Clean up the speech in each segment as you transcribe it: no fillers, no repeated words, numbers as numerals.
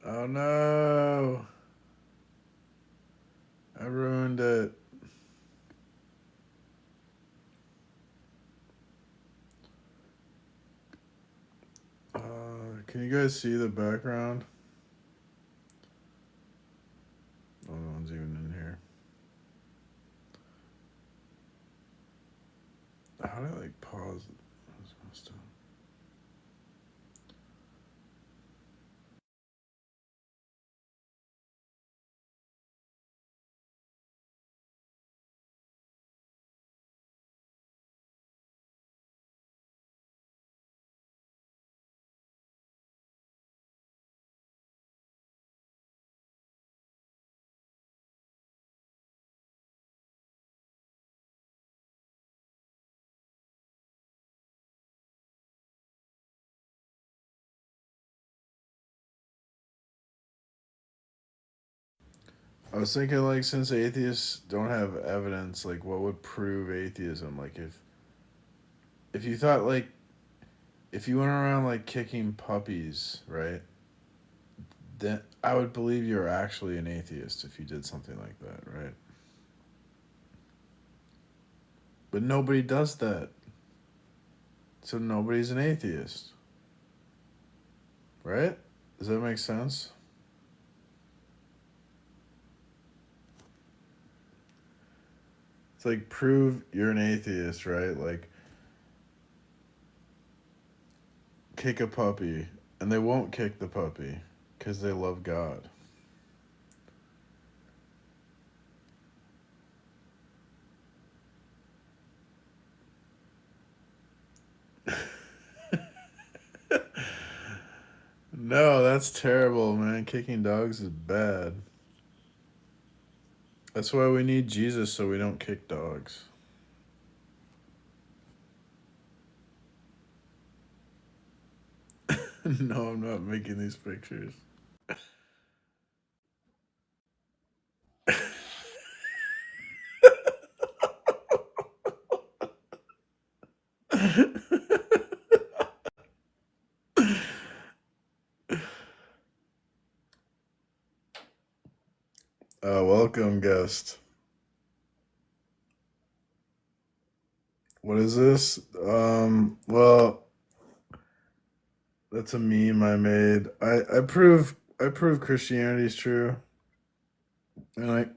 Oh no! I ruined it. Can you guys see the background? Oh, no one's even in here. How do I pause it? That's messed up. I was thinking, like, since atheists don't have evidence, like, what would prove atheism? Like, if you thought, like, if you went around like kicking puppies, right? Then I would believe you're actually an atheist if you did something like that, right? But nobody does that, so nobody's an atheist, right? Does that make sense? It's like prove you're an atheist, right? Like kick a puppy, and they won't kick the puppy because they love God. No, that's terrible, man. Kicking dogs is bad. That's why we need Jesus so we don't kick dogs. No, I'm not making these pictures. Welcome, guest. What is this? Well, that's a meme I made. I prove Christianity is true, and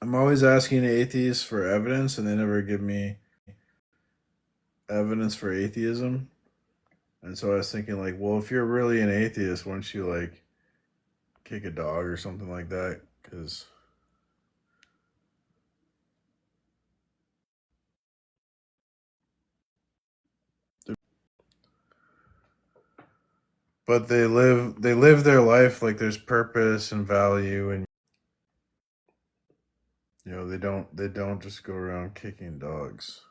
I'm always asking atheists for evidence, and they never give me evidence for atheism. And so I was thinking, like, well, if you're really an atheist, why don't you like kick a dog or something like that? Because, but they live their life like there's purpose and value, and they don't just go around kicking dogs.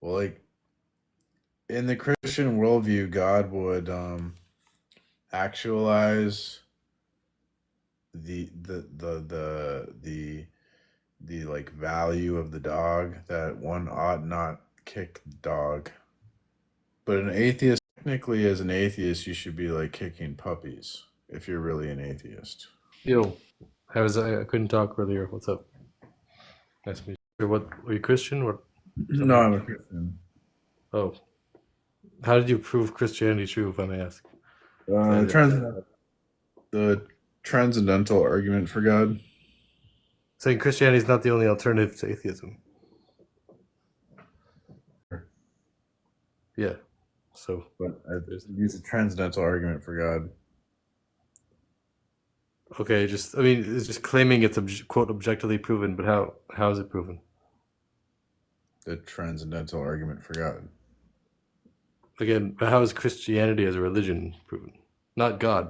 Well, like in the Christian worldview, God would actualize the like value of the dog, that one ought not kick the dog. But an atheist, technically, as an atheist, you should be like kicking puppies if you're really an atheist. Yo, I couldn't talk earlier. What's up? Nice to meet you. What, are you Christian? What? No, Something I'm a else? Christian. Oh, how did you prove Christianity true, if I may ask? Uh, Uh, trans- the transcendental argument for God. Saying Christianity is not the only alternative to atheism. Yeah. So But I there's use a transcendental argument for God. okay. Just I mean, it's just claiming it's quote objectively proven, but how is it proven? The transcendental argument for God. Again, but how is Christianity as a religion proven? Not God.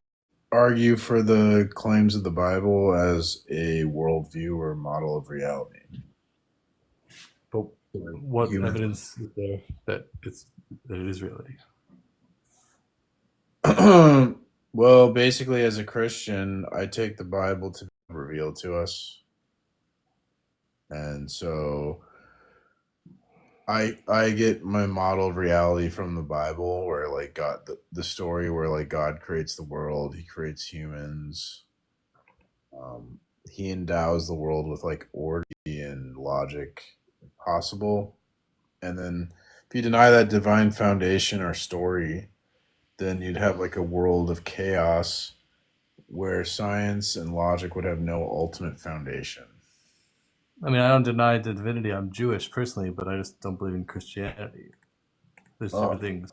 Argue for the claims of the Bible as a worldview or model of reality. But Like what humans. evidence is there that it is reality? Well, basically, as a Christian, I take the Bible to be revealed to us, and so I get my model of reality from the Bible, where like God, the story where like God creates the world, He creates humans, He endows the world with like order and logic possible, and then if you deny that divine foundation or story, then you'd have like a world of chaos where science and logic would have no ultimate foundation. I mean, I don't deny the divinity. I'm Jewish personally, but I just don't believe in Christianity. There's Oh, different things.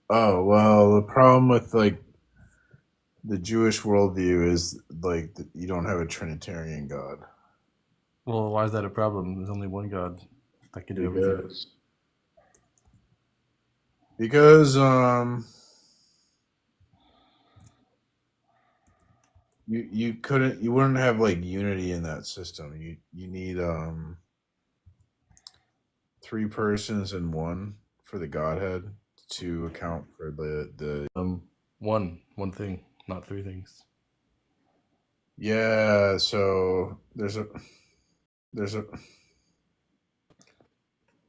oh well, the problem with like the Jewish worldview is like you don't have a Trinitarian God Well, why is that a problem? There's only one God that can do everything. because because you wouldn't have like unity in that system. You need three persons in one for the Godhead to account for the One thing, not three things. yeah. So there's a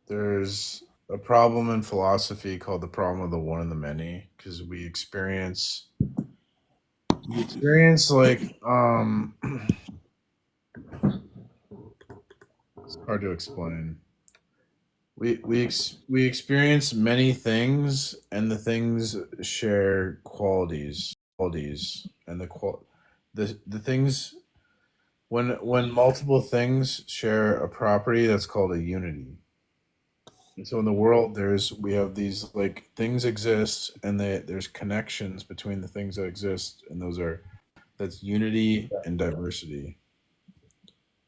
there's a problem in philosophy called the problem of the one and the many because we experience like it's hard to explain. We experience many things, and the things share qualities, and the things when multiple things share a property, that's called a unity. And so in the world, we have these like things exist, and there's connections between the things that exist, and that's unity and diversity.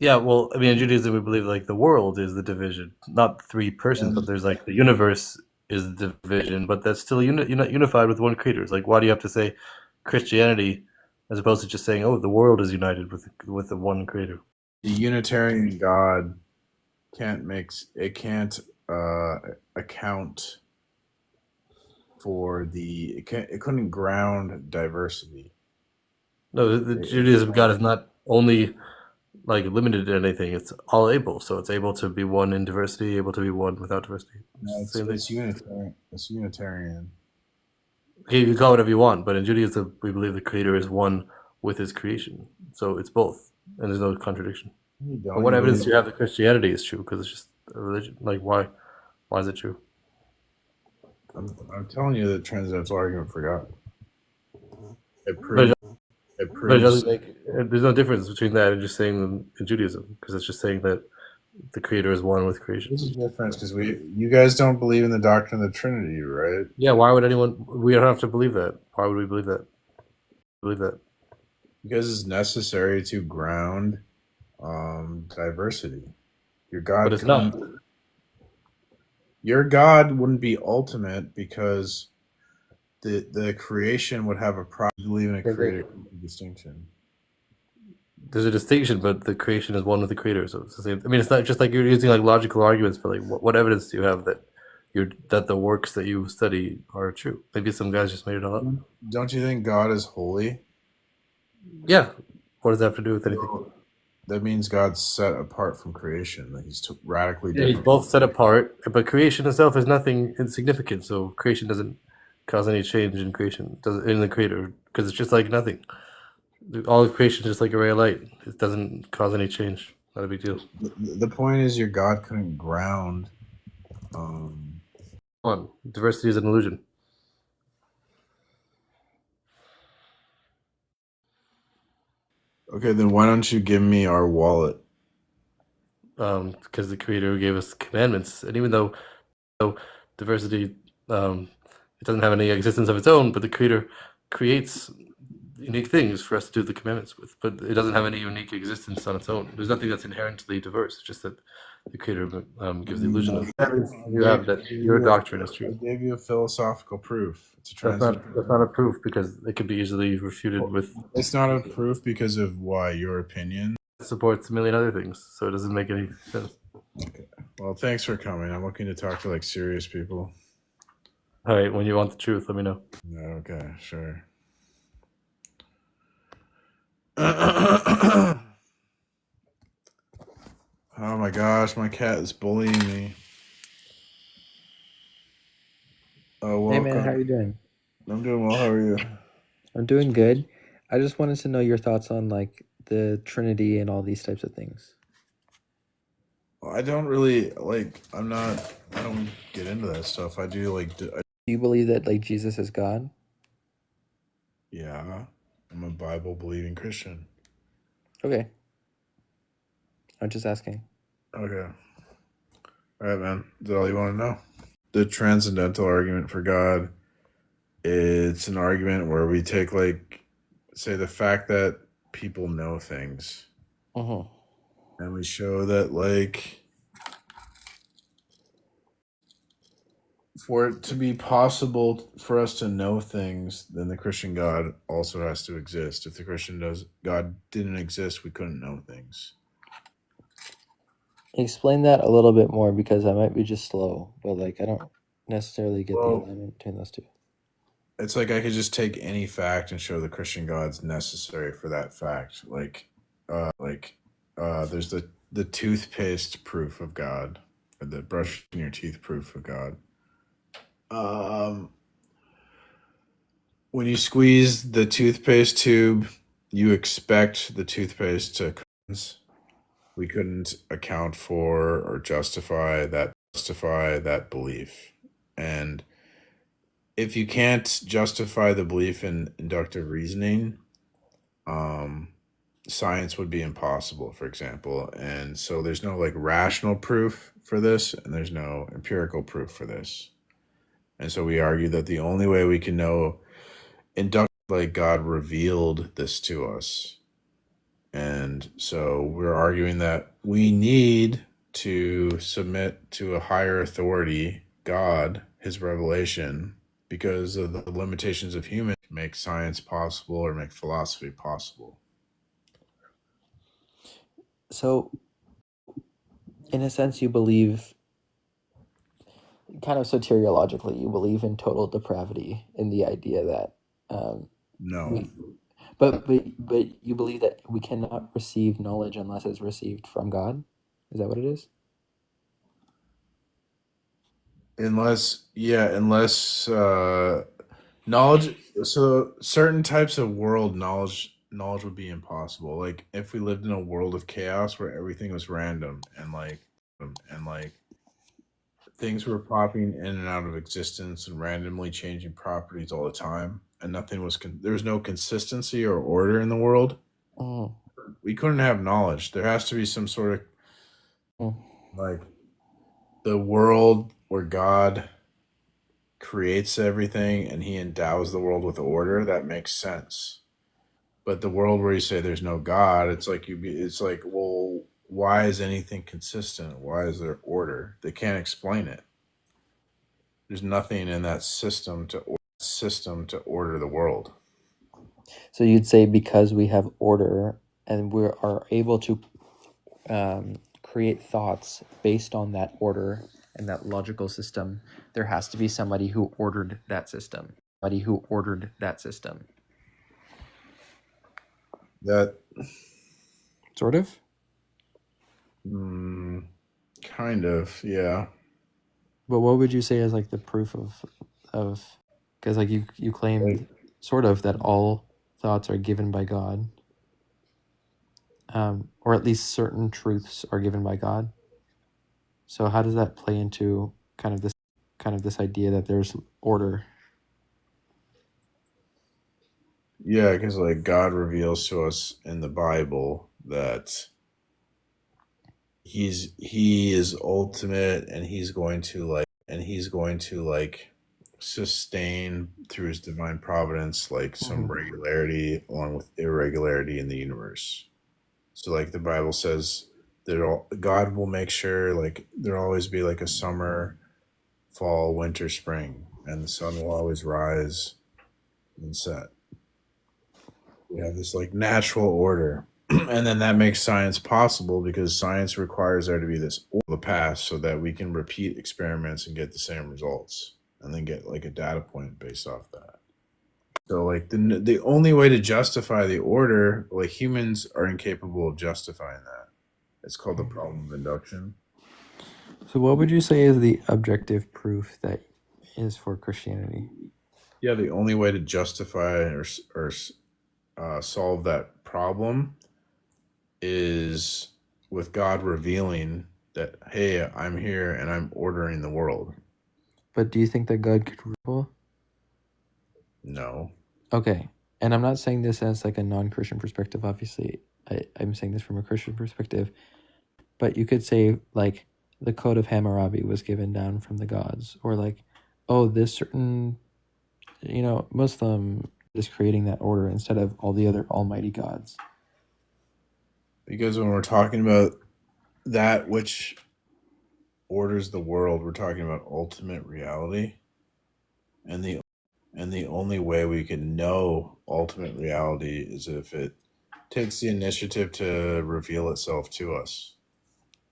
Yeah, well, I mean, in Judaism, we believe like the world is the division, not three persons, but And there's like the universe is the division, but that's still unified with one creator. It's like, why do you have to say Christianity as opposed to just saying, oh, the world is united with the one creator? the Unitarian God can't uh, account for it couldn't ground diversity. No, the It, Judaism God is not only like limited to anything; it's all able. So it's able to be one in diversity, able to be one without diversity. It's no, the same thing. it's Unitarian. It's Unitarian. Okay, you can call it whatever you want, but in Judaism, we believe the Creator is one with His creation. So it's both, and there's no contradiction. You But don't. what You evidence believe do you have that Christianity is true? Because it's just a religion. Like, why? Why is it true? I'm telling you that transcendental argument forgot. It But proves. It but it proves. doesn't make. There's no difference between that and just saying in Judaism, because it's just saying that the Creator is one with creation. There's a difference because you guys don't believe in the doctrine of the Trinity, right? Yeah, why would anyone? We don't have to believe that. Why would we believe that? Believe that? Because it's necessary to ground diversity. Your But God it's not. couldn't. Your God wouldn't be ultimate because the creation would have a problem. Believe in a creator distinction. There's a distinction, but the creation is one with the Creator. So it's the same. I mean, it's not just like you're using like logical arguments, but like what evidence do you have that that the works that you study are true? Maybe some guys just made it all up. Don't you think God is holy? Yeah. What does that have to do with anything? So that means God's set apart from creation. That He's radically Yeah, he's different. both set apart, but creation itself is nothing insignificant. So creation doesn't cause any change in creation, does in the Creator, because it's just like nothing. All of creation is just like a ray of light. It doesn't cause any change. Not a big deal. The point is, your God couldn't ground. Um, Come on, diversity is an illusion. okay, then why don't you give me our wallet? Because the Creator gave us commandments, and even though diversity, it doesn't have any existence of its own, but the Creator creates unique things for us to do the commandments with, but it doesn't have any unique existence on its own. There's nothing that's inherently diverse. It's just that the Creator gives the illusion of you have that your doctrine is I true. gave you a philosophical proof. It's a trans. That's not a proof because it can be easily refuted with It's not a proof because of why your opinion. supports a million other things, so it doesn't make any sense. Okay. Well, thanks for coming. I'm looking to talk to like serious people. All right, when you want the truth, let me know. Okay, sure. Oh my gosh, my cat is bullying me. Oh, Hey man, how welcome. you doing? I'm doing well. How are you? I'm doing good. I just wanted to know your thoughts on like the Trinity and all these types of things. Well, I don't really like. I'm not. I don't get into that stuff. I do like. Do you believe that like Jesus is God? Yeah, I'm a Bible believing Christian. Okay, I'm just asking. Okay. All right, man. Is that all you want to know? The transcendental argument for God. It's an argument where we take like, say, the fact that people know things, Mm-hmm. and we show that like for it to be possible for us to know things, then the Christian God also has to exist. If the Christian does God didn't exist, we couldn't know things. Explain that a little bit more because I might be just slow, but like I don't necessarily get the Well, alignment between those two. it's like I could just take any fact and show the Christian God's necessary for that fact. There's the toothpaste proof of God, or the brushing your teeth proof of God. Um, when you squeeze the toothpaste tube, you expect the toothpaste to cleanse. We couldn't account for or justify that belief. And if you can't justify the belief in inductive reasoning, um, science would be impossible, for example. And so there's no like rational proof for this, and there's no empirical proof for this. And so we argue that the only way we can know induct like God revealed this to us. And so we're arguing that we need to submit to a higher authority, God, his revelation, because of the limitations of humans make science possible or make philosophy possible. So, in a sense, you believe kind of soteriologically, you believe in total depravity in the idea that No. we, but you believe that we cannot receive knowledge unless it's received from God. Is that what it is? Unless knowledge, so certain types of world knowledge would be impossible. Like if we lived in a world of chaos where everything was random and like things were popping in and out of existence and randomly changing properties all the time, and nothing was there was no consistency or order in the world, Mm, we couldn't have knowledge. There has to be some sort of mm. like the world where God creates everything and he endows the world with order. That makes sense. But the world where you say there's no God, it's like, well, why is anything consistent? Why is there order? They can't explain it. There's nothing in that system to order the world. So you'd say because we have order and we are able to create thoughts based on that order and that logical system, there has to be somebody who ordered that system. Somebody who ordered that system. That Sort of. mm, kind of, yeah. But what would you say is like the proof of because like you Like claimed sort of that all thoughts are given by God, or at least certain truths are given by God. So how does that play into kind of this idea that there's order? yeah, because like God reveals to us in the Bible that he is ultimate and he's going to like sustain through his divine providence like some Mhm. regularity along with irregularity in the universe. So like the Bible says God will make sure like there'll always be like a summer, fall, winter, spring, and the sun will always rise and set. We have this like natural order. And then that makes science possible because science requires there to be this order of the past so that we can repeat experiments and get the same results and then get like a data point based off that. So like the only way to justify the order, like humans are incapable of justifying that. It's called the problem of induction. So what would you say is the objective proof that is for Christianity? Yeah, the only way to justify or solve that problem is with God revealing that, hey, I'm here and I'm ordering the world. But do you think that God could rule? No. Okay. And I'm not saying this as like a non-Christian perspective, obviously. I'm saying this from a Christian perspective. But you could say like the Code of Hammurabi was given down from the gods, or like, oh, this certain, Muslim is creating that order instead of all the other almighty gods. Because when we're talking about that which orders the world, we're talking about ultimate reality. And the only way we can know ultimate reality is if it takes the initiative to reveal itself to us.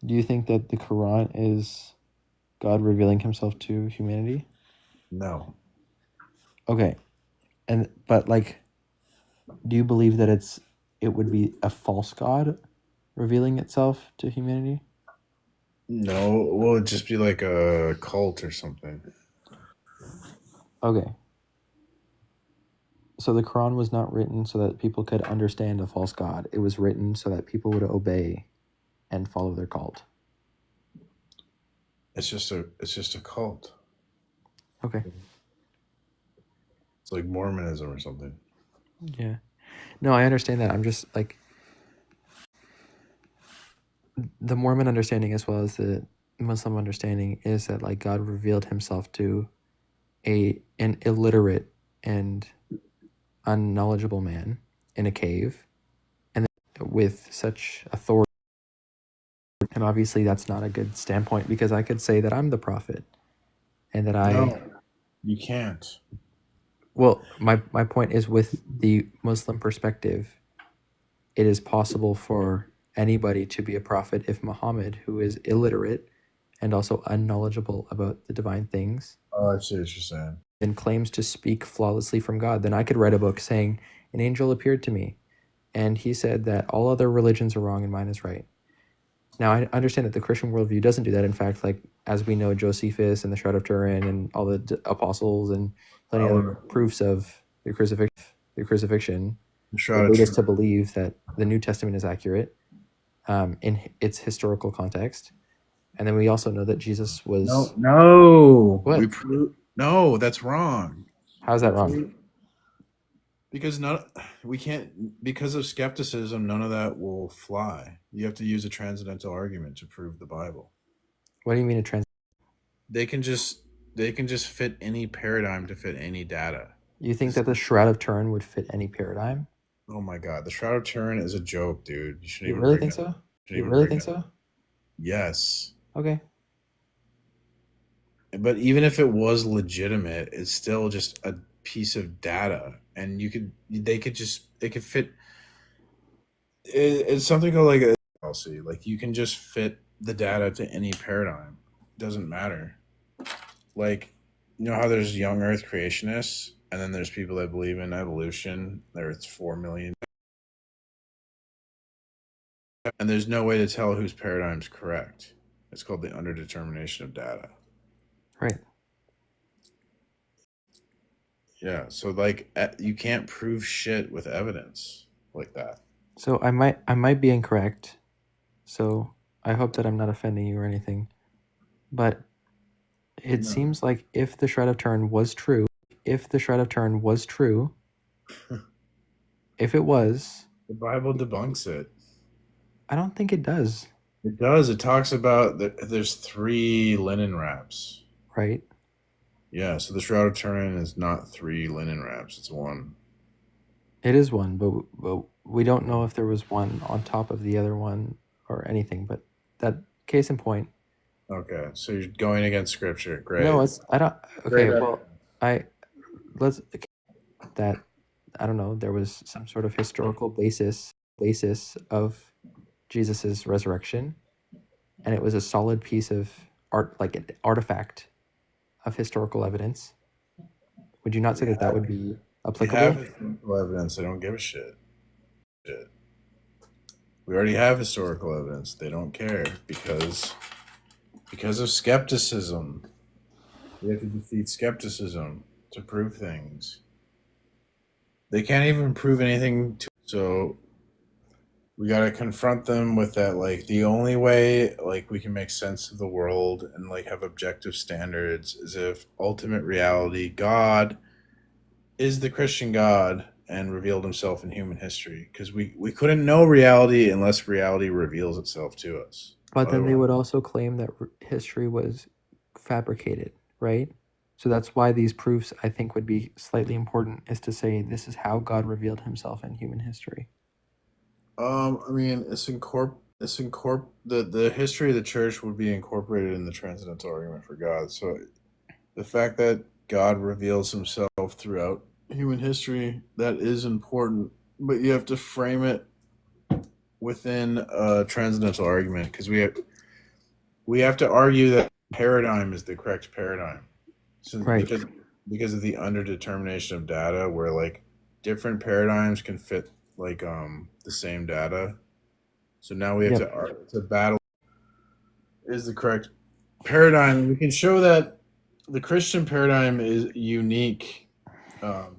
Do you think that the Quran is God revealing himself to humanity? No. Okay. But like, do you believe that it would be a false God revealing itself to humanity? No, well, it'd just be like a cult or something. Okay. So the Quran was not written so that people could understand a false God. It was written so that people would obey and follow their cult. It's just a cult. Okay. It's like Mormonism or something. Yeah. No, I understand that. I'm just like the Mormon understanding as well as the Muslim understanding is that like God revealed himself to an illiterate and unknowledgeable man in a cave, and with such authority. And obviously that's not a good standpoint, because I could say that I'm the prophet and that No, you can't. well, my point is, with the Muslim perspective, it is possible for anybody to be a prophet if Muhammad, who is illiterate and also unknowledgeable about the divine things, Oh, I see what you're saying. and claims to speak flawlessly from God, then I could write a book saying, an angel appeared to me, and he said that all other religions are wrong and mine is right. Now, I understand that the Christian worldview doesn't do that. In fact, like, as we know, Josephus and the Shroud of Turin and all the apostles and plenty of other proofs of the crucifixion Shroud would of lead us to Turin. believe that the New Testament is accurate in its historical context. And then we also know that Jesus was... No. What? No, that's wrong. How's that wrong? Because we can't, because of skepticism, none of that will fly. You have to use a transcendental argument to prove the Bible. What do you mean a trans... They can just fit any paradigm to fit any data. You think that the Shroud of Turin would fit any paradigm? Oh my god, the Shroud of Turin is a joke, dude. You shouldn't You even really bring think that. so? You You shouldn't even really bring think that. so? Yes. Okay. But even if it was legitimate, it's still just a piece of data, and it could fit. It's something called like a policy. Like you can just fit the data to any paradigm. Doesn't matter. Like, you know how there's young Earth creationists, and then there's people that believe in evolution. There's 4 million, and there's no way to tell whose paradigm's correct. It's called the underdetermination of data. Right. Yeah, so like you can't prove shit with evidence like that. So I might be incorrect. So I hope that I'm not offending you or anything. But it seems like if the Shroud of Turin was true, if it was, The Bible debunks it. I don't think it does. It does. It talks about that there's 3 linen wraps. Right? Yeah, so the Shroud of Turin is not 3 linen wraps. It's 1. It is one, but we don't know if there was one on top of the other one or anything. But that case in point. Okay, so you're going against scripture. Great. No, I don't. Okay, Great. well, let's that I don't know. There was some sort of historical basis of Jesus's resurrection, and it was a solid piece of art, like an artifact of historical evidence. Would you not say that would be We applicable? have historical evidence. I don't give a shit. We already have historical evidence. They don't care because of skepticism. We have to defeat skepticism to prove things. They can't even prove anything so we got to confront them with that, like the only way like we can make sense of the world and like have objective standards is if ultimate reality, God is the Christian God and revealed himself in human history, because we couldn't know reality unless reality reveals itself to us. But then they Otherwise, would also claim that history was fabricated, right? So that's why these proofs, I think, would be slightly important, is to say this is how God revealed himself in human history. I mean, the history of the church would be incorporated in the transcendental argument for God. So the fact that God reveals himself throughout human history, that is important, but you have to frame it within a transcendental argument, because we have to argue that paradigm is the correct paradigm. So Right. because of the underdetermination of data, where like different paradigms can fit like the same data. So now we have to battle is the correct paradigm. We can show that the Christian paradigm is unique. Um,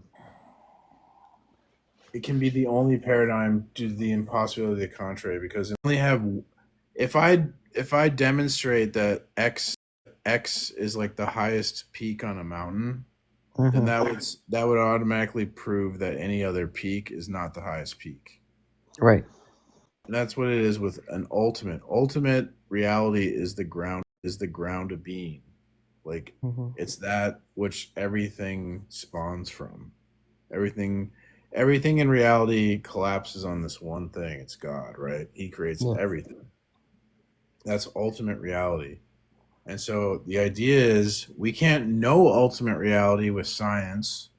it can be the only paradigm due to the impossibility of the contrary, because only have if I demonstrate that x is like the highest peak on a mountain, then that would automatically prove that any other peak is not the highest peak. Right. And that's what it is with an ultimate reality is the ground of being. Like it's that which everything spawns from. Everything in reality collapses on this one thing. It's God, right? He creates everything. That's ultimate reality. And so the idea is we can't know ultimate reality with science,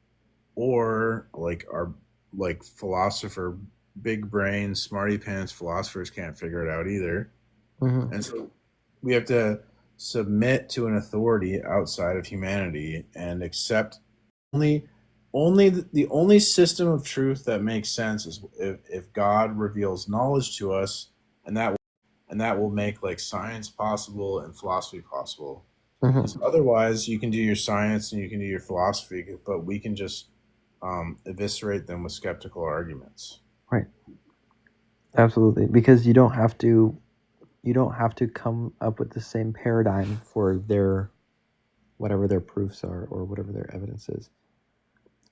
or like our like philosopher, big brain, smarty pants philosophers can't figure it out either. And so we have to submit to an authority outside of humanity and accept only the only system of truth that makes sense is if God reveals knowledge to us, and that will make like science possible and philosophy possible. Because otherwise, you can do your science and you can do your philosophy, but we can just eviscerate them with skeptical arguments. Right. Absolutely, because you don't have to come up with the same paradigm for their whatever their proofs are or whatever their evidence is.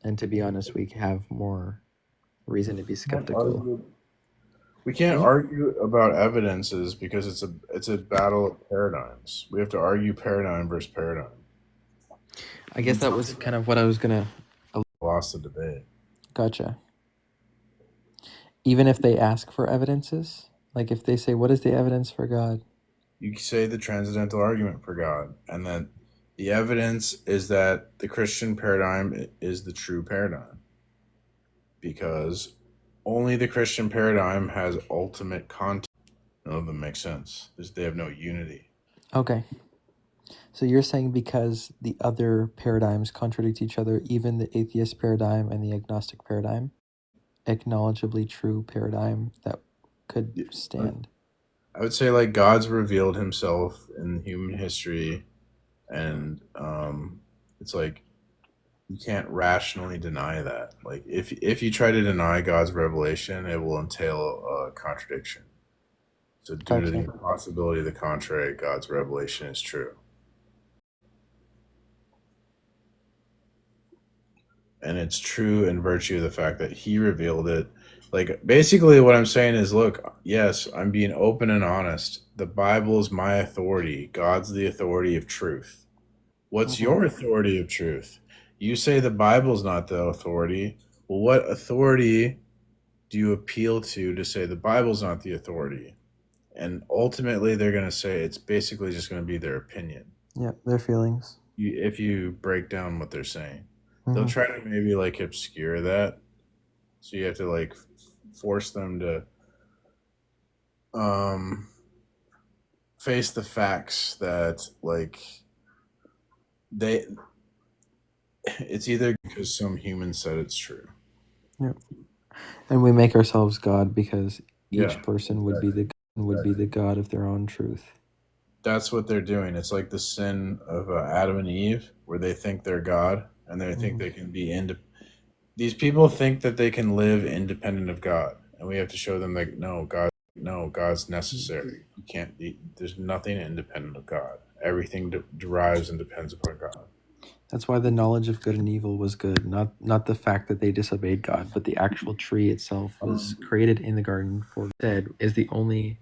And to be honest, we have more reason to be skeptical. We can't argue about evidences because it's a battle of paradigms. We have to argue paradigm versus paradigm. I guess that was kind of what I was gonna. Lost the debate. Gotcha. Even if they ask for evidences, like if they say, "What is the evidence for God?" You say the transcendental argument for God, and then the evidence is that the Christian paradigm is the true paradigm, because only the Christian paradigm has ultimate content. None of them make sense. They have no unity. Okay. So you're saying because the other paradigms contradict each other, even the atheist paradigm and the agnostic paradigm, acknowledgeably true paradigm that could stand. I would say like God's revealed himself in human history, and it's like you can't rationally deny that. Like if you try to deny God's revelation, it will entail a contradiction. So due to the impossibility of the contrary, God's revelation is true. And it's true in virtue of the fact that he revealed it. Like basically what I'm saying is, look, yes, I'm being open and honest. The Bible is my authority. God's the authority of truth. What's your authority of truth? You say the Bible's not the authority. Well, what authority do you appeal to say the Bible's not the authority? And ultimately, they're going to say it's basically just going to be their opinion. Yeah, their feelings. If you break down what they're saying, they'll try to maybe like obscure that. So you have to like force them to face the facts that like it's either because some human said it's true. Yeah. And we make ourselves God because each Yeah, person would be the god of their own truth. that's what they're doing. It's like the sin of Adam and Eve, where they think they're God and they think they can be These people think that they can live independent of God, and we have to show them that no, God's necessary. You can't be. There's nothing independent of God. Everything derives and depends upon God. That's why the knowledge of good and evil was good, not the fact that they disobeyed God, but the actual tree itself was created in the garden for said is the only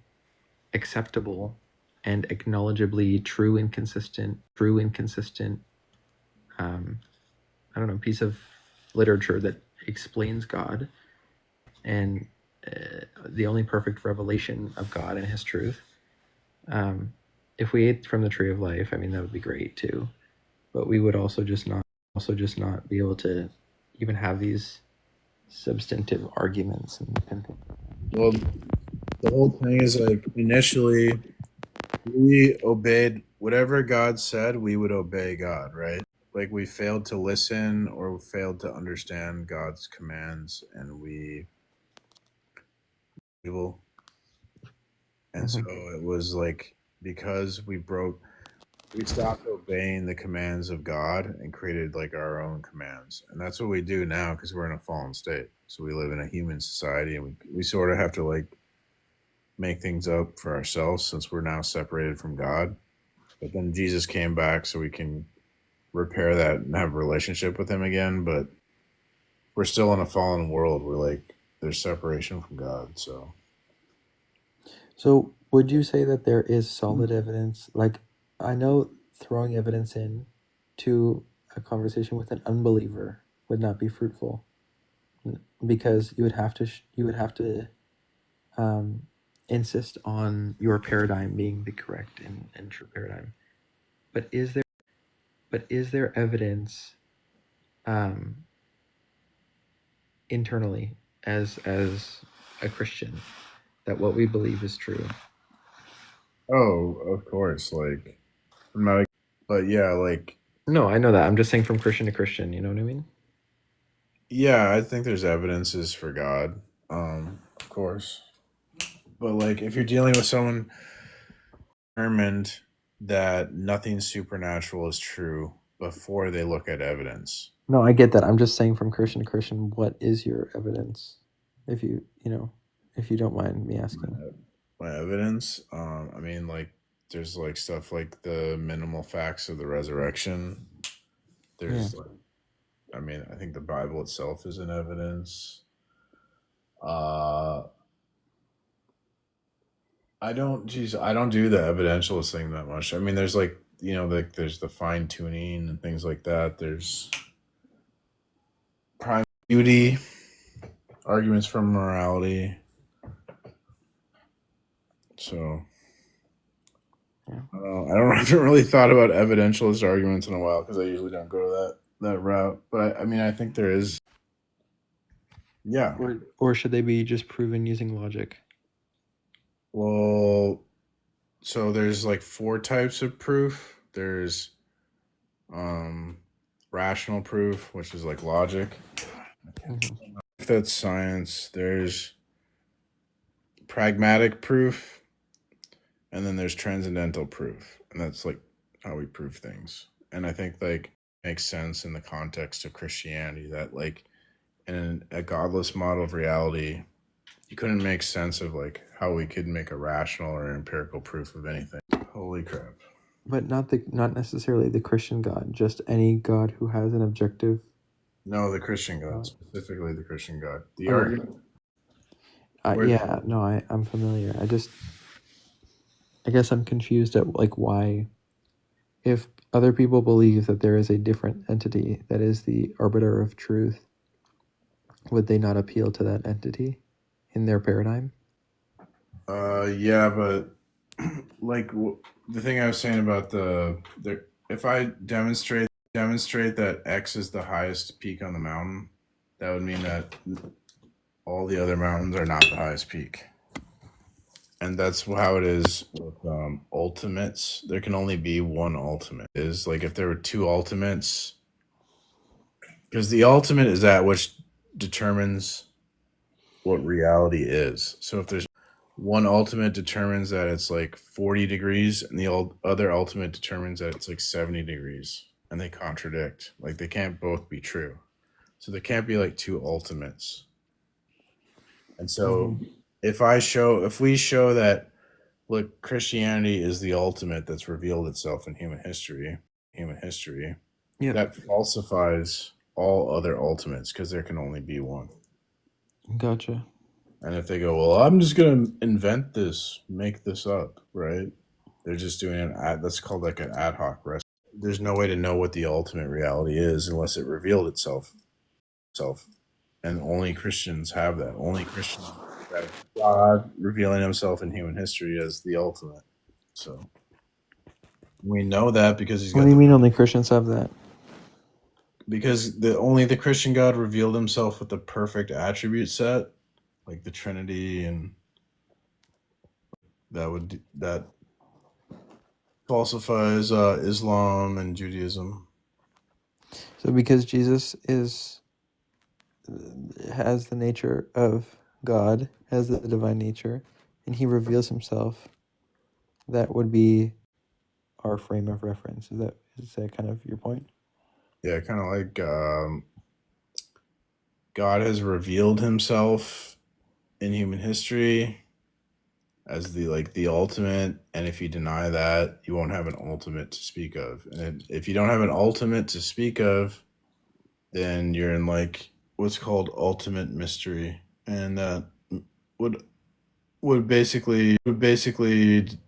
acceptable and acknowledgeably true and consistent I don't know, piece of literature that explains God and the only perfect revelation of God and His truth. If we ate from the tree of life, I mean, that would be great too. But we would also just not be able to even have these substantive arguments and things. Well, the whole thing is like initially we obeyed whatever God said. We would obey God, right? Like we failed to listen or failed to understand God's commands, and we evil. And so it was like because we stopped obeying the commands of God and created like our own commands. And that's what we do now because we're in a fallen state. So we live in a human society, and we sort of have to like make things up for ourselves since we're now separated from God. But then Jesus came back so we can repair that and have a relationship with him again. But we're still in a fallen world. We're like, there's separation from God. So would you say that there is solid evidence? Like, I know throwing evidence in to a conversation with an unbeliever would not be fruitful because you would have to insist on your paradigm being the correct and true paradigm. But is there evidence internally as a Christian that what we believe is true? Oh, of course. Like, I'm not, but yeah, like, No, I know that. I'm just saying from Christian to Christian. You know what I mean? yeah, I think there's evidences for God, of course. But like, if you're dealing with someone determined that nothing supernatural is true before they look at evidence. No, I get that. I'm just saying from Christian to Christian, what is your evidence? If you don't mind me asking. My evidence, I mean, like, there's like stuff like the minimal facts of the resurrection. There's like, I mean, I think the Bible itself is an evidence. I don't do the evidentialist thing that much. I mean, there's like, like there's the fine tuning and things like that. There's prime beauty, arguments for morality. So, I haven't really thought about evidentialist arguments in a while because I usually don't go to that route. But I mean, I think there is. Yeah. Or should they be just proven using logic? Well, so there's like 4 types of proof. There's rational proof, which is like logic. If that's science, there's pragmatic proof, and then there's transcendental proof, and that's like how we prove things. And I think like makes sense in the context of Christianity that like in a godless model of reality, you couldn't make sense of like how we could make a rational or empirical proof of anything. Holy crap. But not necessarily the Christian God, just any God who has an objective. No, the Christian God, specifically the Christian God. The Okay. argument. Yeah, no, I'm familiar. I guess I'm confused at like why, if other people believe that there is a different entity that is the arbiter of truth, would they not appeal to that entity in their paradigm? Yeah, but like the thing I was saying about if I demonstrate that X is the highest peak on the mountain, that would mean that all the other mountains are not the highest peak. And that's how it is with ultimates. There can only be one ultimate. Is like if there were 2 ultimates, because the ultimate is that which determines what reality is. So if there's one ultimate determines that it's like 40 degrees, and the other ultimate determines that it's like 70 degrees, and they contradict. Like they can't both be true. So there can't be like two ultimates. And so if we show that, look, Christianity is the ultimate that's revealed itself in human history, Yeah. that falsifies all other ultimates because there can only be one. Gotcha. And if they go, well, I'm just going to invent this, make this up, right? They're just doing that's called like an ad hoc rest. There's no way to know what the ultimate reality is unless it revealed itself. And only Christians have that. Only Christians have God revealing himself in human history as the ultimate. So we know that because he's What got do you mean only Christians have that? because only the Christian God revealed himself with the perfect attribute set, like the Trinity, and that falsifies Islam and Judaism. So because Jesus has the nature of God, has the divine nature, and he reveals himself, that would be our frame of reference. Is that kind of your point? Yeah, kind of like God has revealed himself in human history as the ultimate, and if you deny that, you won't have an ultimate to speak of. And if you don't have an ultimate to speak of, then you're in like what's called ultimate mystery, and that would basically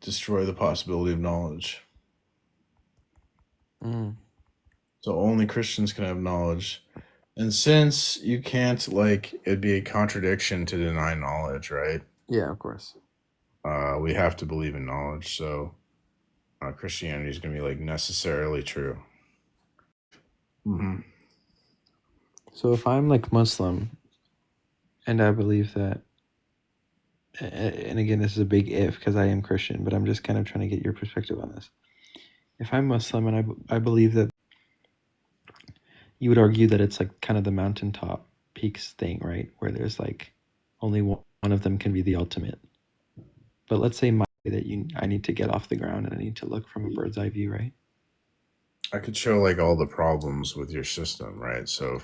destroy the possibility of knowledge. So only Christians can have knowledge. And since you can't, like, it'd be a contradiction to deny knowledge, right? Yeah, of course. We have to believe in knowledge. So Christianity is going to be like necessarily true. Mm-hmm. So if I'm like Muslim and I believe that, and again, this is a big if because I am Christian, but I'm just kind of trying to get your perspective on this. If I'm Muslim and I believe that, you would argue that it's like kind of the mountaintop peaks thing, right? Where there's like only one of them can be the ultimate. But let's say I need to get off the ground and I need to look from a bird's eye view, right? I could show like all the problems with your system, right? So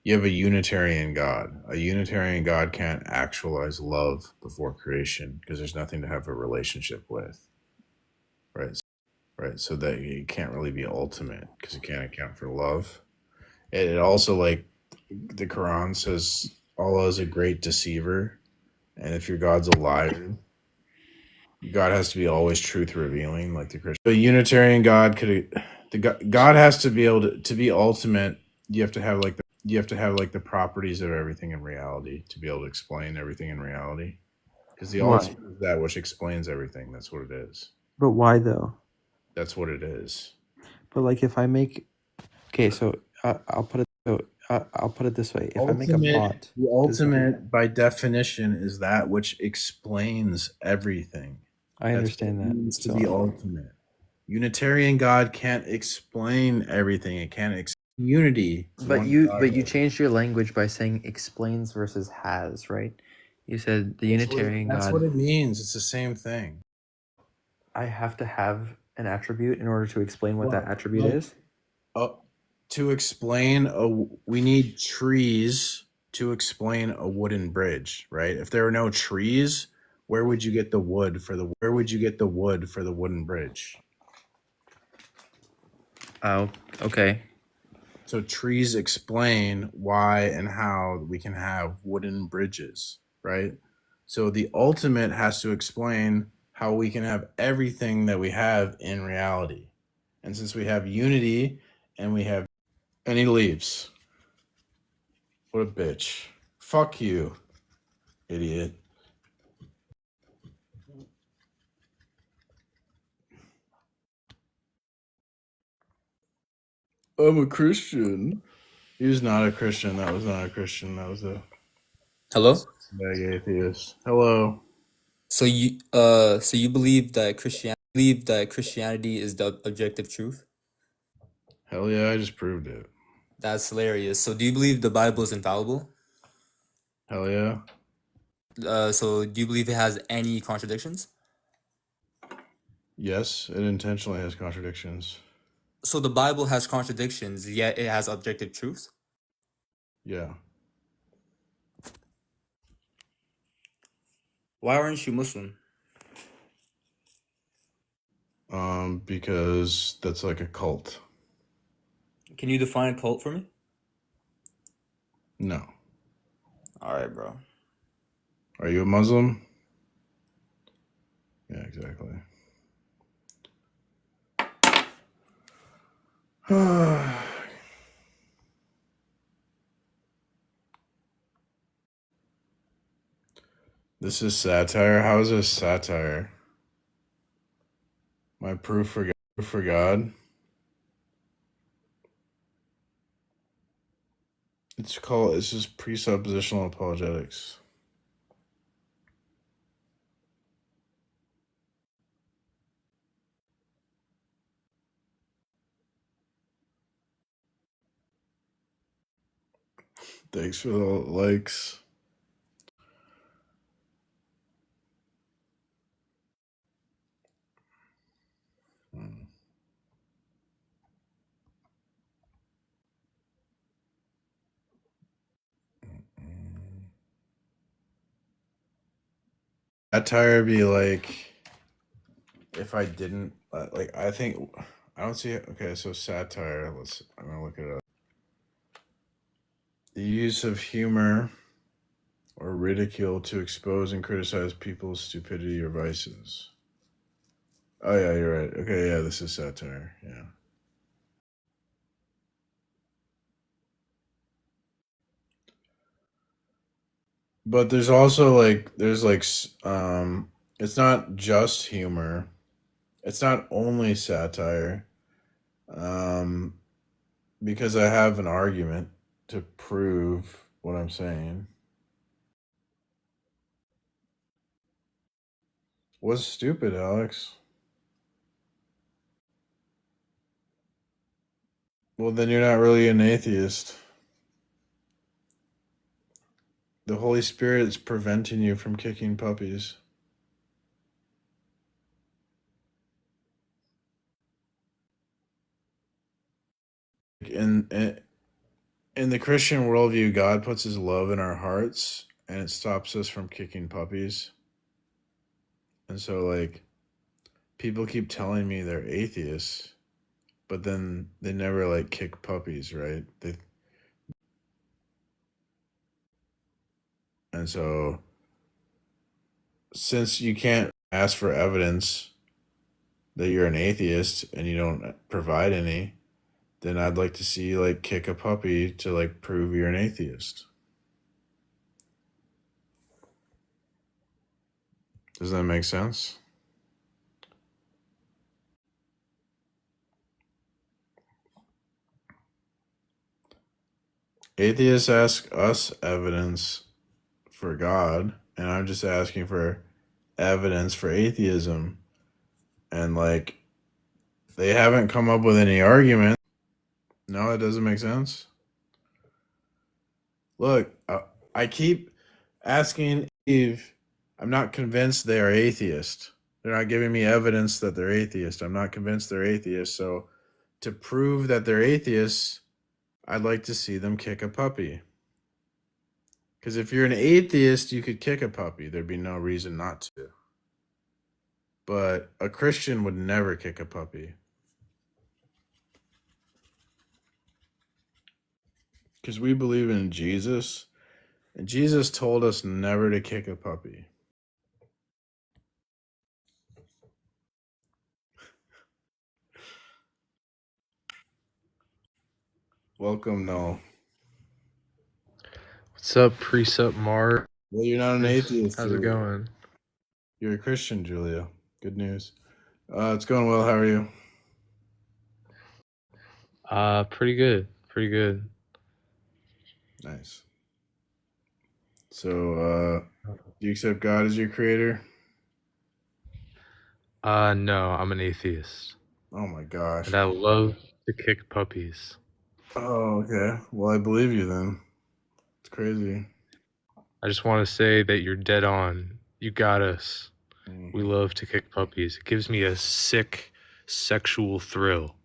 you have a Unitarian God. A Unitarian God can't actualize love before creation because there's nothing to have a relationship with, right? So that it can't really be ultimate because it can't account for love. It also, like the Quran says, Allah is a great deceiver, and if your God's a liar, God has to be always truth revealing, like the Christian. A Unitarian God God has to be able to be ultimate. You have to have like the properties of everything in reality to be able to explain everything in reality. Because the ultimate is that which explains everything. That's what it is. But why though? That's what it is. But like if I make, okay, so I'll put it this way: if I make a pot, The ultimate, by definition, is that which explains everything. I understand That's what it that. means to So be ultimate. Unitarian God can't explain everything. It can't explain unity. But you changed your language by saying explains versus has, right? You said the Unitarian That's God. what it means. It's the same thing. I have to have an attribute in order to explain what that Well, attribute like, is. to explain we need trees to explain a wooden bridge, right? If there were no trees, where would you get the wood for the wooden bridge? Oh, okay. So trees explain why and how we can have wooden bridges, right? So the ultimate has to explain how we can have everything that we have in reality. And since we have unity and he leaves. What a bitch. Fuck you, idiot. I'm a Christian. He was not a Christian. That was not a Christian. That was a Hello? bag atheist. Hello. So you believe that Christianity is the objective truth? Hell yeah, I just proved it. That's hilarious. So do you believe the Bible is infallible? Hell yeah. So do you believe it has any contradictions? Yes, it intentionally has contradictions. So the Bible has contradictions, yet it has objective truth? Yeah. Why aren't you Muslim? Because that's like a cult. Can you define cult for me? No. All right, bro. Are you a Muslim? Yeah, exactly. This is satire. How is this satire? My proof for God. It's just presuppositional apologetics. Thanks for the likes. Satire be like if I didn't like I think I don't see it. Okay, so satire. I'm gonna look it up. The use of humor or ridicule to expose and criticize people's stupidity or vices. Oh yeah, you're right. Okay, yeah, this is satire. Yeah. But there's also it's not just humor. It's not only satire. Um because I have an argument to prove what I'm saying. What's stupid, Alex? Well, then you're not really an atheist. The Holy Spirit is preventing you from kicking puppies. In in the Christian worldview, God puts His love in our hearts, and it stops us from kicking puppies. And so, like, people keep telling me they're atheists, but then they never like kick puppies, right? And so, since you can't ask for evidence that you're an atheist and you don't provide any, then I'd like to see you like kick a puppy to like prove you're an atheist. Does that make sense? Atheists ask us evidence for God, and I'm just asking for evidence for atheism. And like, they haven't come up with any argument. No, it doesn't make sense. Look, I keep asking Eve, I'm not convinced they are atheist. They're not giving me evidence that they're atheist. I'm not convinced they're atheist. So to prove that they're atheists, I'd like to see them kick a puppy. Because if you're an atheist, you could kick a puppy. There'd be no reason not to. But a Christian would never kick a puppy. Because we believe in Jesus. And Jesus told us never to kick a puppy. Welcome, no. What's up, Precept Mars? Well, you're not an atheist, How's it Julia. going? You're a Christian, Julia. Good news. It's going well. How are you? Pretty good. Pretty good. Nice. So, do you accept God as your creator? No, I'm an atheist. Oh my gosh. And I love to kick puppies. Oh, okay. Well, I believe you then. It's crazy. I just want to say that you're dead on. You got us. We love to kick puppies. It gives me a sick sexual thrill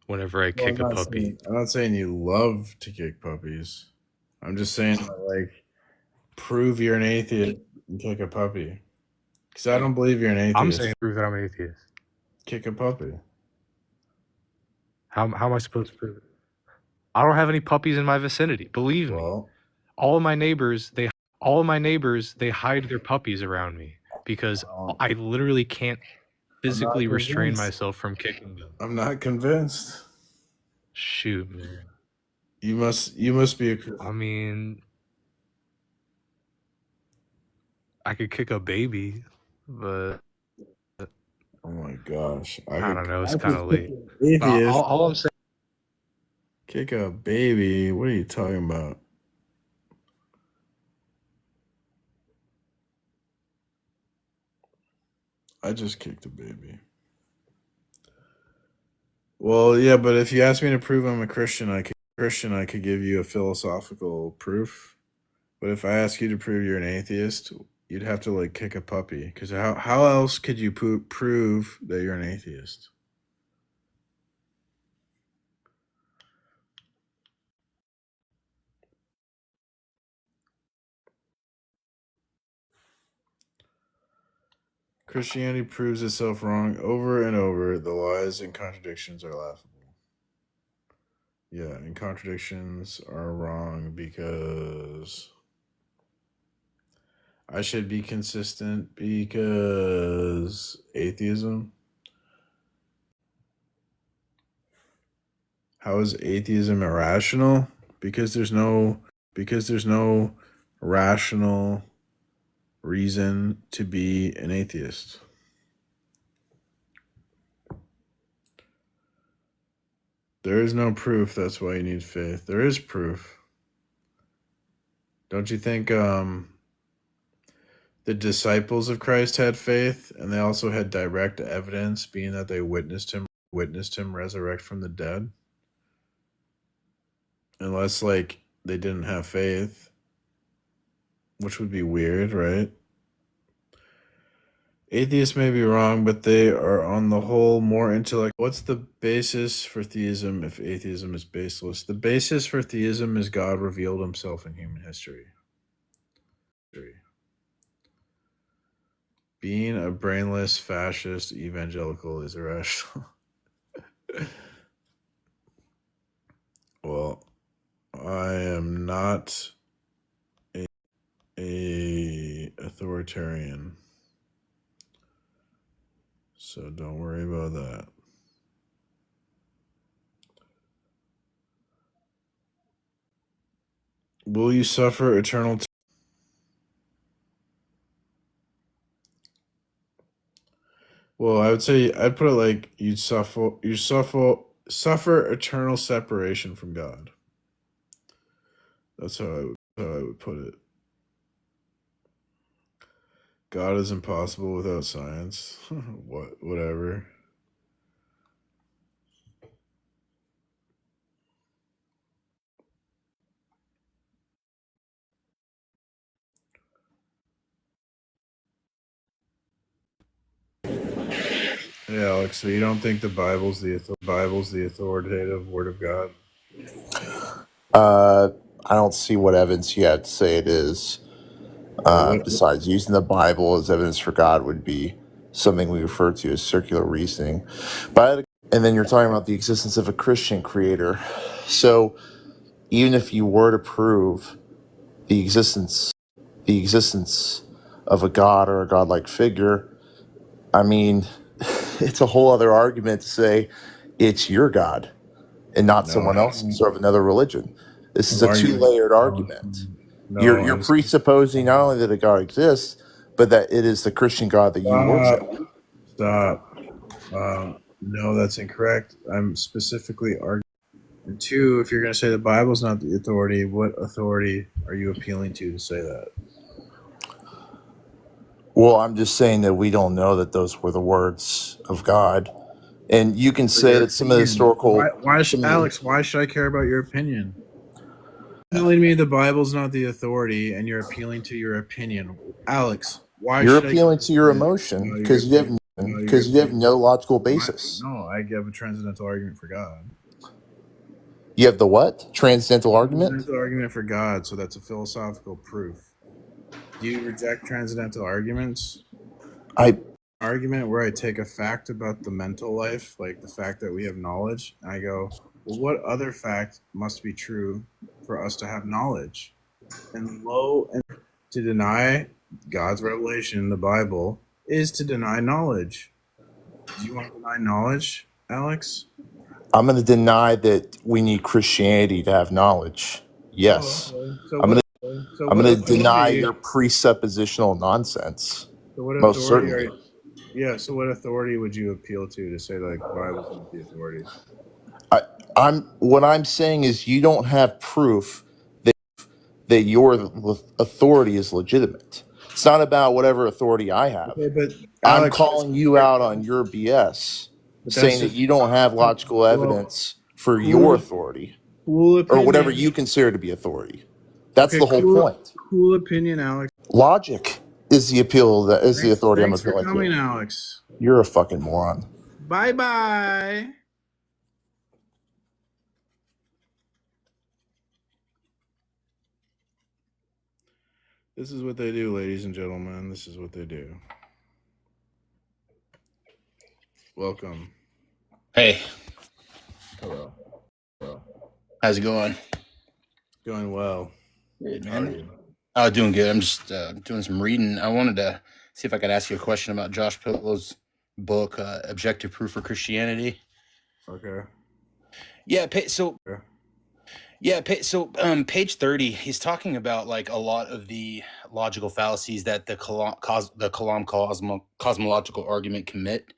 whenever I Well, kick a puppy. I'm not saying you love to kick puppies. I'm just saying that, like, prove you're an atheist and kick a puppy. Because I don't believe you're an I'm atheist. saying prove that I'm an atheist. Kick a puppy. How am I supposed to prove it? I don't have any puppies in my vicinity. Believe me. Well, All of my neighbors, they hide their puppies around me because I literally can't physically restrain convinced. myself from kicking them. I'm not convinced. Shoot, man. You must be a I mean, I could kick a baby, but Oh my gosh. I don't know. It's I kind of could late. kick But an atheist. all I'm saying, Kick a baby. What are you talking about? I just kicked a baby. Well, yeah, but if you ask me to prove I'm a Christian, I could give you a philosophical proof. But if I ask you to prove you're an atheist, you'd have to like kick a puppy. Because how else could you prove that you're an atheist? Christianity proves itself wrong over and over. The lies and contradictions are laughable. Yeah, and contradictions are wrong because I should be consistent because atheism. How is atheism irrational? Because there's no rational reason to be an atheist. There is no proof, that's why you need faith. There is proof. Don't you think the disciples of Christ had faith, and they also had direct evidence, being that they witnessed him resurrect from the dead? Unless like they didn't have faith, which would be weird, right? Atheists may be wrong, but they are on the whole more intellect. What's the basis for theism if atheism is baseless? The basis for theism is God revealed himself in human history. Being a brainless fascist evangelical is irrational. Well, I am not a authoritarian, so don't worry about that. Will you suffer eternal Well, I would say I'd put it like you suffer eternal separation from God. That's how I would put it. God is impossible without science. Whatever. Yeah, Alex. So you don't think the Bible's the authoritative word of God? I don't see what evidence you have to say it is. Besides, using the Bible as evidence for God would be something we refer to as circular reasoning. And then you're talking about the existence of a Christian creator. So even if you were to prove the existence of a God or a godlike figure, I mean, it's a whole other argument to say it's your God and not someone else's or of another religion. This is a two-layered argument. You're presupposing not only that a God exists, but that it is the Christian God that you worship. Stop. No, that's incorrect. I'm specifically arguing. And two, if you're going to say the Bible's not the authority, what authority are you appealing to say that? Well, I'm just saying that we don't know that those were the words of God. And you can say that some of the historical... Alex, why should I care about your opinion? telling me the Bible's not the authority, and you're appealing to your opinion, Alex. Why You're should I? appealing to your No, emotion you're because appealing. No, you're you have appealing. no logical basis. No, I give a transcendental argument for God. You have the what? Transcendental argument? Transcendental argument for God, so that's a philosophical proof. Do you reject transcendental arguments? I Argument where I take a fact about the mental life, like the fact that we have knowledge, and I go, well, what other fact must be true for us to have knowledge? And to deny God's revelation in the Bible is to deny knowledge. Do you want to deny knowledge, Alex? I'm going to deny that we need Christianity to have knowledge. Yes. Oh, okay. So I'm what? going to deny your presuppositional nonsense. So what Most authority certainly. are you? Yeah. So what authority would you appeal to say like Bible's not the authority? What I'm saying is you don't have proof that your authority is legitimate. It's not about whatever authority I have. Okay, but I'm Alex, calling you out on your BS, saying that you don't have logical evidence for your authority cool opinion, or whatever you consider to be authority. That's the whole point. Cool opinion, Alex. Logic is the appeal that is the authority I'm appealing for coming, to. Alex. You're a fucking moron. Bye. This is what they do, ladies and gentlemen. This is what they do. Welcome. Hey, Hello. how's it going? Going well. Good, How are man. you? Oh, doing good. I'm just doing some reading. I wanted to see if I could ask you a question about Josh Pillow's book, Objective Proof for Christianity. Okay. Yeah. Page 30, he's talking about like a lot of the logical fallacies that the Kalam cosmological argument commit.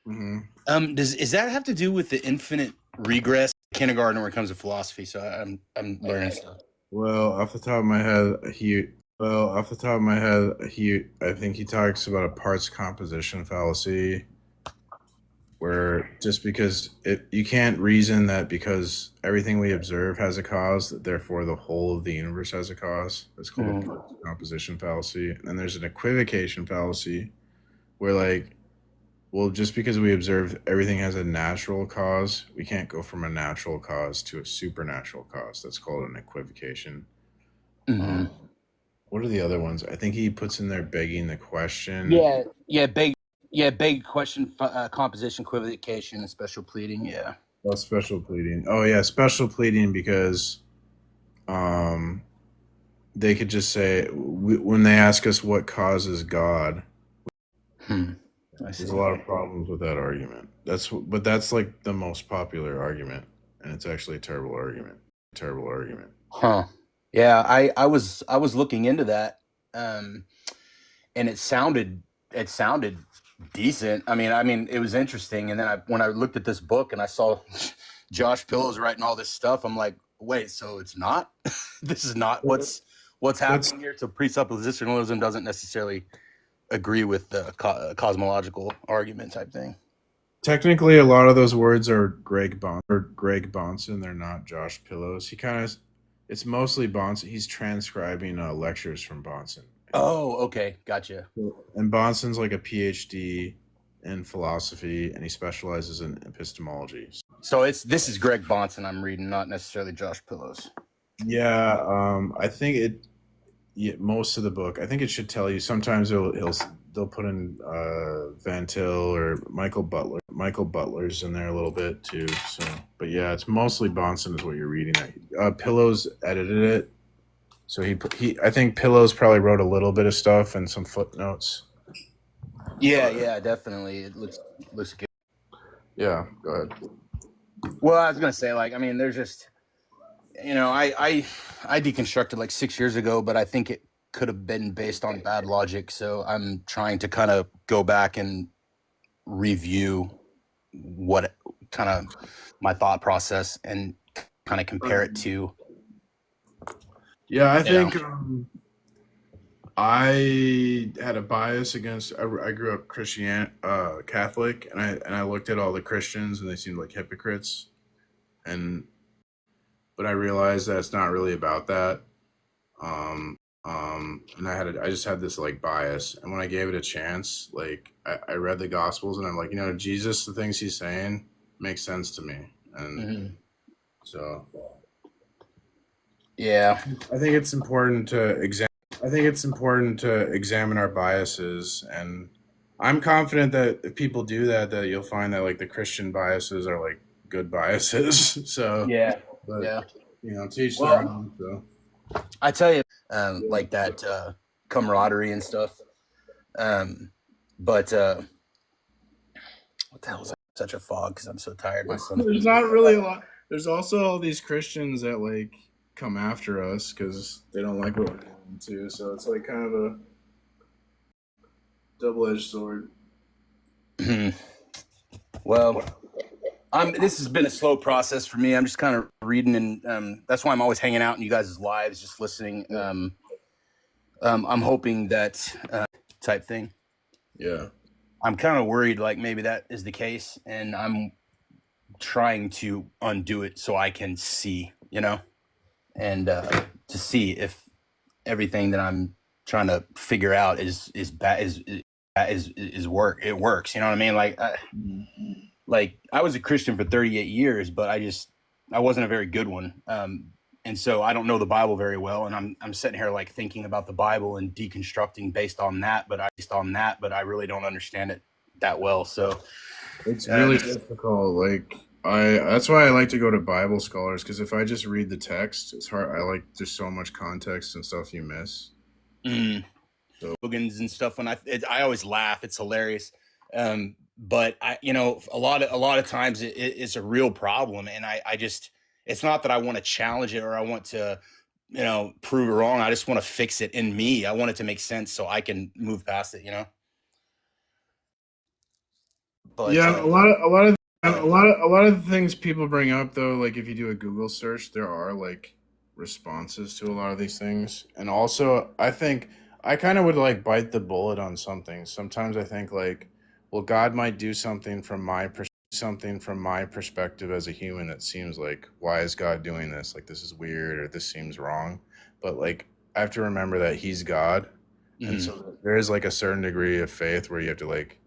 Mm-hmm. Does that have to do with the infinite regress kindergarten when it comes to philosophy? So I'm learning stuff. Well, off the top of my head, I think he talks about a parts composition fallacy, where just because you can't reason that because everything we observe has a cause, that therefore the whole of the universe has a cause. That's called a parts composition fallacy. And then there's an equivocation fallacy, where like, well, just because we observe everything has a natural cause, we can't go from a natural cause to a supernatural cause. That's called an equivocation. What are the other ones? I think he puts in there begging the question. Beg question, composition, equivocation, and special pleading. Yeah. Oh, special pleading. Oh yeah, special pleading because, they could just say when they ask us what causes God. There's a lot of problems with that argument. But that's like the most popular argument, and it's actually a terrible argument. Huh. Yeah, I was looking into that, and it sounded decent. I mean, it was interesting. And then when I looked at this book and I saw Josh Pillow's writing all this stuff, I'm like, wait, so it's not? This is not what's happening here. So presuppositionalism doesn't necessarily agree with the cosmological argument type thing. Technically, a lot of those words are Greg Bonson. They're not Josh Pillow's. It's mostly Bonson. He's transcribing lectures from Bonson. Oh, okay, gotcha. And Bonson's like a PhD in philosophy, and he specializes in epistemology. So this is Greg Bonson I'm reading, not necessarily Josh Pillow's. Yeah, I think most of the book. I think it should tell you. Sometimes they'll put in Van Til or Michael Butler. Michael Butler's in there a little bit too. So, but yeah, it's mostly Bonson is what you're reading. Pillow's edited it, so I think Pillow's probably wrote a little bit of stuff and some footnotes. Yeah, definitely. It looks good. Yeah, go ahead. Well, I was gonna say, like, I mean, there's just, I deconstructed like 6 years ago, but I think it could have been based on bad logic. So I'm trying to kind of go back and review what kind of my thought process and kind of compare it to. Yeah, I think I had a bias against. I grew up Catholic, and I looked at all the Christians, and they seemed like hypocrites. But but I realized that it's not really about that. And I just had this like bias, and when I gave it a chance, like I read the Gospels, and I'm like, Jesus, the things he's saying make sense to me, and Mhm. so Yeah. I think it's important to examine our biases, and I'm confident that if people do that, that you'll find that like the Christian biases are like good biases. So, Yeah. but Yeah. to each their Well, own. So. I tell you, like that camaraderie and stuff. But what the hell is that? Such a fog because I'm so tired. My son's There's not really a lot. There's also all these Christians that like come after us because they don't like what we're doing too. So it's like kind of a double-edged sword. Well, this has been a slow process for me. I'm just kind of reading, and that's why I'm always hanging out in you guys' lives, just listening. I'm hoping that type thing. Yeah. I'm kind of worried, like maybe that is the case, and I'm trying to undo it so I can see, and to see if everything that I'm trying to figure out is bad is work. It works. You know what I mean? Like I was a Christian for 38 years, but I wasn't a very good one. And so I don't know the Bible very well, and I'm sitting here like thinking about the Bible and deconstructing based on that, but I really don't understand it that well. So It's really difficult. Like that's why I like to go to Bible scholars, because if I just read the text, it's hard. There's so much context and stuff you miss. slogans and stuff when I always laugh. It's hilarious. But a lot of times it's a real problem, and I just it's not that I want to challenge it or I want to prove it wrong. I just want to fix it in me. I want it to make sense so I can move past it. But Yeah, a lot of the things people bring up though, like if you do a Google search, there are like responses to a lot of these things. And also, I think I kind of would like bite the bullet on something. Sometimes I think like, well, God might do something from my perspective as a human that seems like, why is God doing this? Like this is weird or this seems wrong. But like I have to remember that he's God. And so there is like a certain degree of faith where you have to like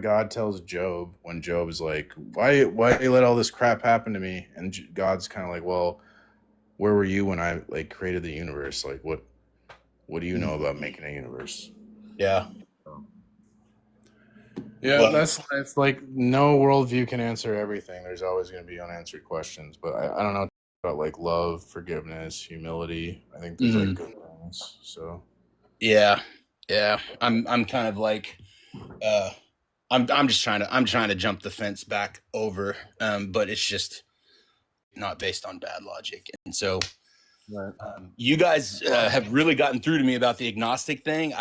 God tells Job when Job is like, why you let all this crap happen to me? And God's kind of like, well, where were you when I like created the universe? Like, what do you know about making a universe? yeah. Yeah, Well, it's like no worldview can answer everything. There's always going to be unanswered questions. But I don't know about like love, forgiveness, humility. I think there's like good things. So yeah. I'm kind of like I'm just trying to jump the fence back over, but it's just not based on bad logic. And so right. you guys have really gotten through to me about the agnostic thing.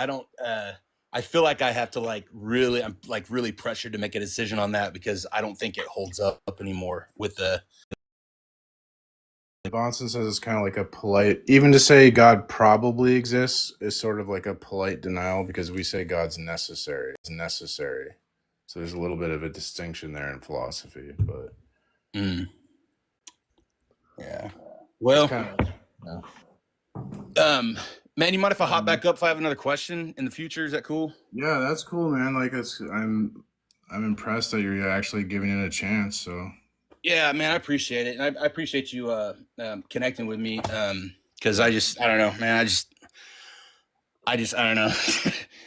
I feel like I have to I'm like really pressured to make a decision on that because I don't think it holds up anymore with the Bonson says it's kind of like a polite, even to say God probably exists is sort of like a polite denial because we say God's necessary. It's necessary. So there's a little bit of a distinction there in philosophy, but yeah. Well, it's kind of, man, you mind if I hop back up if I have another question in the future? Is that cool? yeah, that's cool, man. Like I'm impressed that you're actually giving it a chance. So Yeah, man, I appreciate it, and I appreciate you connecting with me because I don't know, man. I don't know.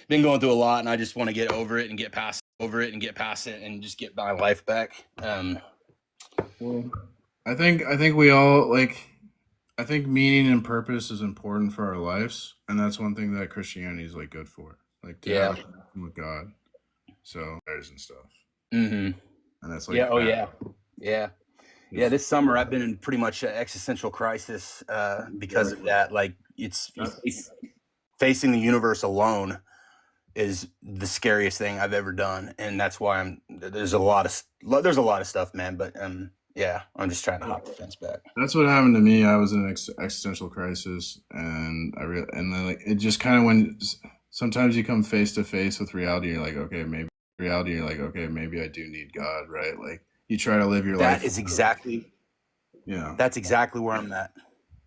Been going through a lot, and I just want to get over it and get past it, and just get my life back. well, I think we all like. I think meaning and purpose is important for our lives, and that's one thing that Christianity is like good for, like to have a connection with God. So prayers and stuff, and that's like Yeah. This summer I've been in pretty much an existential crisis because of that. Like facing the universe alone is the scariest thing I've ever done, and that's why there's a lot of stuff, man. But yeah, I'm just trying to hop the fence back. That's what happened to me. I was in an existential crisis, and and then like it just kind of when sometimes you come face to face with reality, you're like, okay, maybe I do need God, right? Like you try to live your life. That is exactly Yeah. That's exactly where I'm at.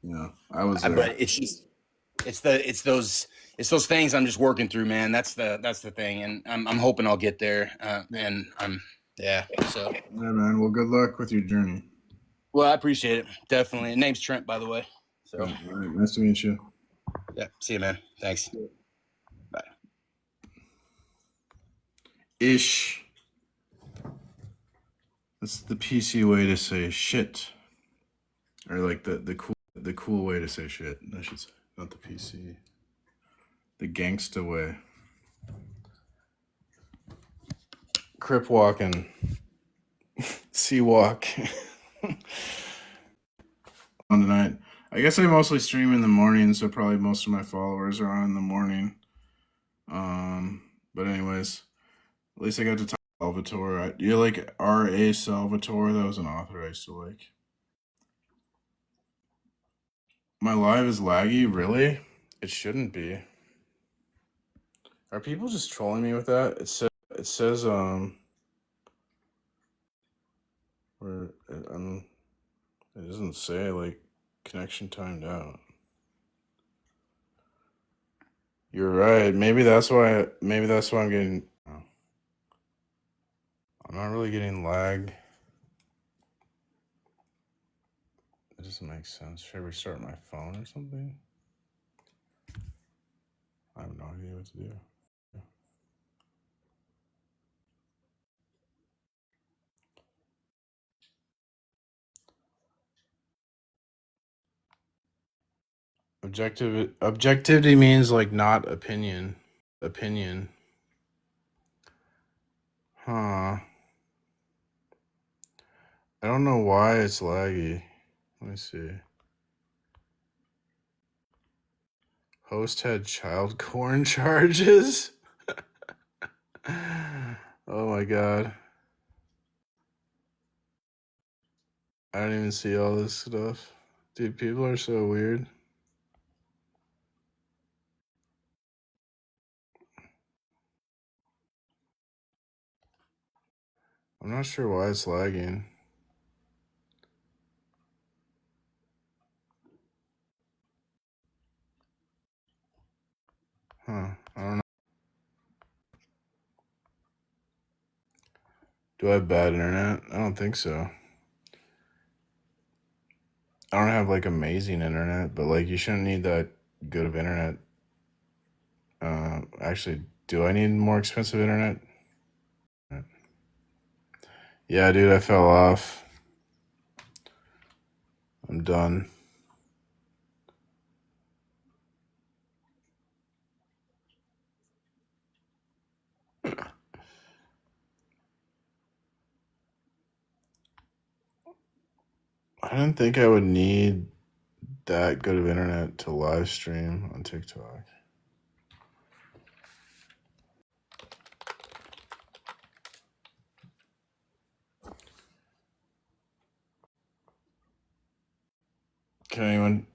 Yeah. I was But there. it's those things I'm just working through, man. That's the thing, and I'm hoping I'll get there. And so. Yeah, man. Well, good luck with your journey. Well, I appreciate it. Definitely. Name's Trent, by the way. So. All right. Nice to meet you. Yeah. See you, man. Thanks. Bye. Ish. That's the PC way to say shit, or like the cool way to say shit. I should say, not the PC. The gangsta way. Crip walking. Sea walk. On tonight. I guess I mostly stream in the morning, so probably most of my followers are on in the morning. But anyways, at least I got to talk to Salvatore. Do you like R.A. Salvatore? That was an author I used to like. My live is laggy? Really? It shouldn't be. Are people just trolling me with that? It says where it doesn't say like connection timed out. You're right. Maybe that's why I'm getting I'm not really getting lag. It doesn't make sense. Should I restart my phone or something? I have no idea what to do. Objectivity means like not opinion. Opinion. Huh. I don't know why it's laggy. Let me see. Host had child corn charges? Oh my god. I don't even see all this stuff. Dude, people are so weird. I'm not sure why it's lagging. Huh. I don't know. Do I have bad internet? I don't think so. I don't have like amazing internet, but like you shouldn't need that good of internet. Actually, do I need more expensive internet? Yeah, dude, I fell off. I'm done. I didn't think I would need that good of internet to live stream on TikTok. Can anyone?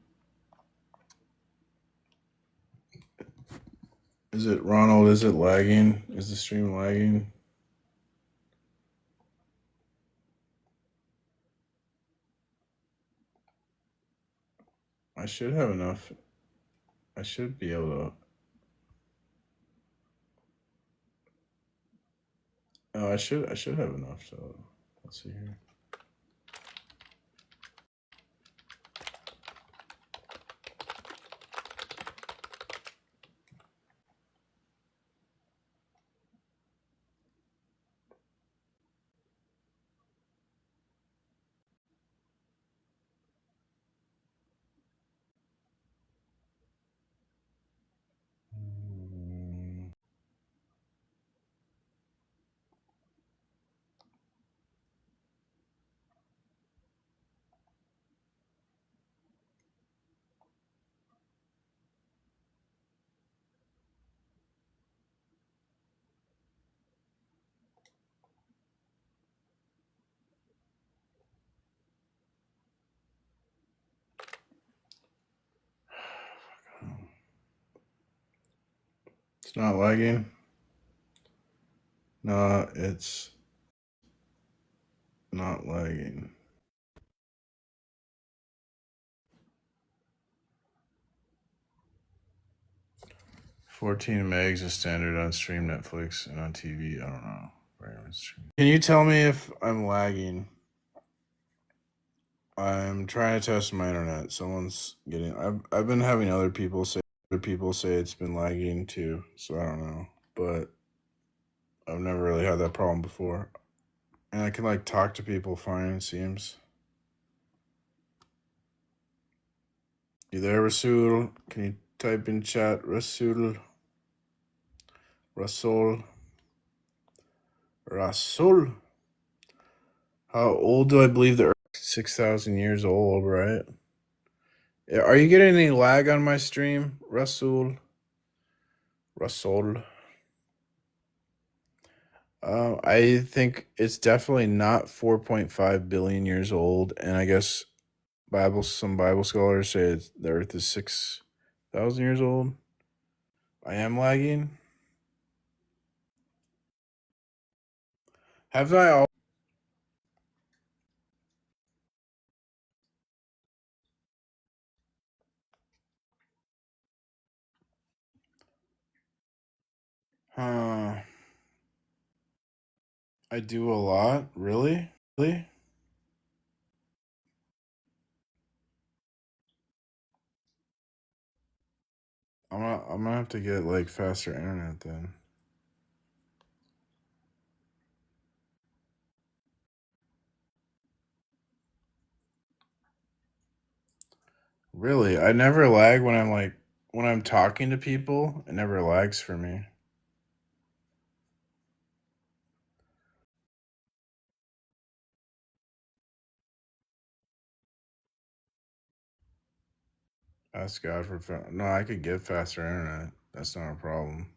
Is it Ronald? Is it lagging? Is the stream lagging? I should have enough. I should be able to. Oh, I should have enough. So let's see here. It's not lagging. No, it's not lagging. 14 megs is standard on stream Netflix and on TV. I don't know. Can you tell me if I'm lagging? I'm trying to test my internet. Someone's getting. I've been having other people say it's been lagging too. So I don't know, but I've never really had that problem before, and I can like talk to people fine. It seems. You there, Rasul? Can you type in chat, Rasul? Rasul. How old do I believe the Earth? 6,000 years old, right? Are you getting any lag on my stream, Rasul? I think it's definitely not 4.5 billion years old, and I guess some Bible scholars say the Earth is 6,000 years old. I am lagging. Have I all? I do a lot, really. I'm gonna have to get like faster internet then. Really, I never lag when I'm talking to people. It never lags for me. Ask God for no. I could get faster internet. That's not a problem.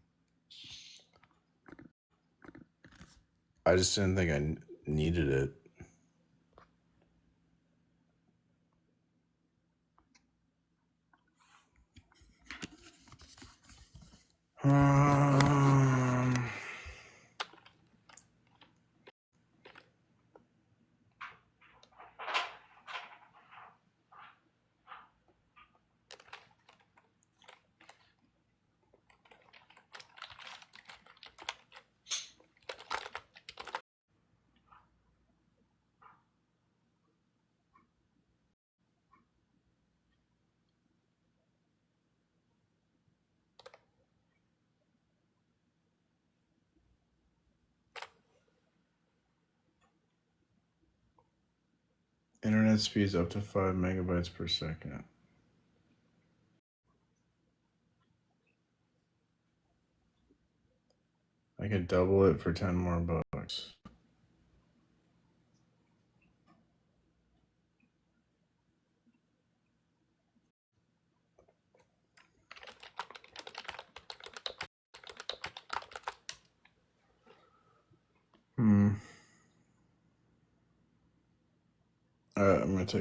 I just didn't think I needed it. Internet speeds up to 5 megabytes per second. I could double it for 10 more bucks. I'm gonna take